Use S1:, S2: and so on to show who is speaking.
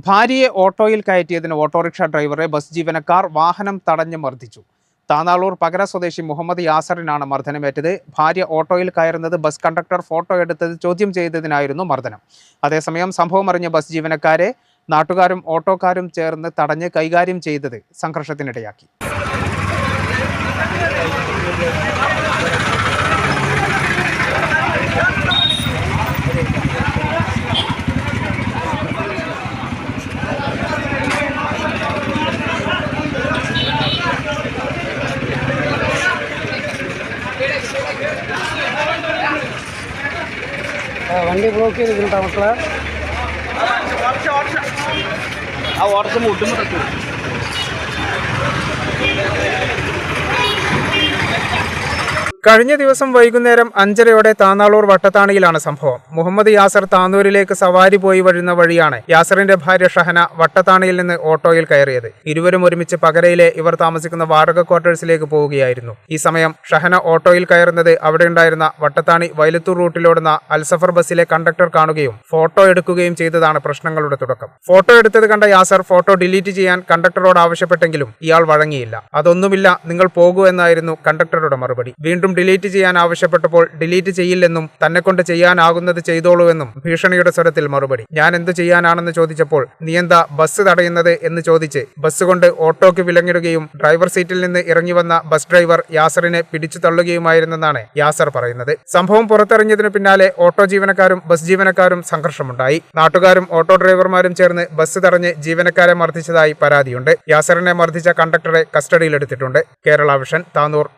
S1: ഭാര്യയെ ഓട്ടോയിൽ കയറ്റിയതിന് ഓട്ടോറിക്ഷ ഡ്രൈവറെ ബസ് ജീവനക്കാർ വാഹനം തടഞ്ഞ് മർദ്ദിച്ചു. താനാളൂർ പകര സ്വദേശി മുഹമ്മദ് യാസറിനാണ് മർദ്ദനമേറ്റത്. ഭാര്യ ഓട്ടോയിൽ കയറുന്നത് ബസ് കണ്ടക്ടർ ഫോട്ടോ എടുത്തത് ചോദ്യം ചെയ്തതിനായിരുന്നു മർദ്ദനം. അതേസമയം സംഭവം അറിഞ്ഞ ബസ് ജീവനക്കാരെ നാട്ടുകാരും ഓട്ടോക്കാരും ചേർന്ന് തടഞ്ഞ് കൈകാര്യം ചെയ്തത് സംഘർഷത്തിനിടയാക്കി.
S2: വണ്ടി ബ്ലോക്ക് ചെയ്തിട്ടുണ്ടോ മക്കളെ?
S3: ആ ഓട്ടത്തിന് ബുദ്ധിമുട്ടു.
S1: കഴിഞ്ഞ ദിവസം വൈകുന്നേരം 5:30 താനാളൂർ വട്ടത്താണിയിലാണ് സംഭവം. മുഹമ്മദ് യാസർ താനൂരിലേക്ക് സവാരി പോയി വരുന്ന വഴിയാണ് യാസറിന്റെ ഭാര്യ ഷഹന വട്ടത്താണിയിൽ നിന്ന് ഓട്ടോയിൽ കയറിയത്. ഇരുവരും ഒരുമിച്ച് പകരയിലെ ഇവർ താമസിക്കുന്ന വാടക ക്വാർട്ടേഴ്സിലേക്ക് പോവുകയായിരുന്നു. ഈ സമയം ഷഹന ഓട്ടോയിൽ കയറുന്നത് അവിടെയുണ്ടായിരുന്ന വട്ടത്താണി വൈലത്തൂർ റൂട്ടിലോടുന്ന അൽസഫർ ബസ്സിലെ കണ്ടക്ടർ കാണുകയും ഫോട്ടോ എടുക്കുകയും ചെയ്തതാണ് പ്രശ്നങ്ങളുടെ തുടക്കം. ഫോട്ടോ എടുത്തത് കണ്ട യാസർ ഫോട്ടോ ഡിലീറ്റ് ചെയ്യാൻ കണ്ടക്ടറോട് ആവശ്യപ്പെട്ടെങ്കിലും ഇയാൾ വഴങ്ങിയില്ല. അതൊന്നുമില്ല, നിങ്ങൾ പോകൂ എന്നായിരുന്നു കണ്ടക്ടറുടെ മറുപടി. വീണ്ടും ഡിലീറ്റ് ചെയ്യാൻ ആവശ്യപ്പെട്ടപ്പോൾ ഡിലീറ്റ് ചെയ്യില്ലെന്നും തന്നെക്കൊണ്ട് ചെയ്യാനാകുന്നത് ചെയ്തോളൂവെന്നും ഭീഷണിയുടെ സ്വരത്തിൽ മറുപടി. ഞാൻ എന്തു ചെയ്യാനാണെന്ന് ചോദിച്ചപ്പോൾ നീ എന്താ ബസ് തടയുന്നത് എന്ന് ചോദിച്ച് ബസ് കൊണ്ട് ഓട്ടോയ്ക്ക് വിലങ്ങിടുകയും ഡ്രൈവർ സീറ്റിൽ നിന്ന് ഇറങ്ങി വന്ന ബസ് ഡ്രൈവർ യാസറിനെ പിടിച്ചു തള്ളുകയുമായിരുന്നെന്നാണ് യാസർ പറയുന്നത്. സംഭവം പുറത്തറിഞ്ഞതിനു പിന്നാലെ ഓട്ടോ ജീവനക്കാരും ബസ് ജീവനക്കാരും സംഘർഷമുണ്ടായി. നാട്ടുകാരും ഓട്ടോ ഡ്രൈവർമാരും ചേർന്ന് ബസ് തടഞ്ഞ് ജീവനക്കാരെ മർദ്ദിച്ചതായി പരാതിയുണ്ട്. യാസറിനെ മർദ്ദിച്ച കണ്ടക്ടറെ കസ്റ്റഡിയിലെടുത്തിട്ടുണ്ട്. കേരള വിഷൻ, താനൂർ.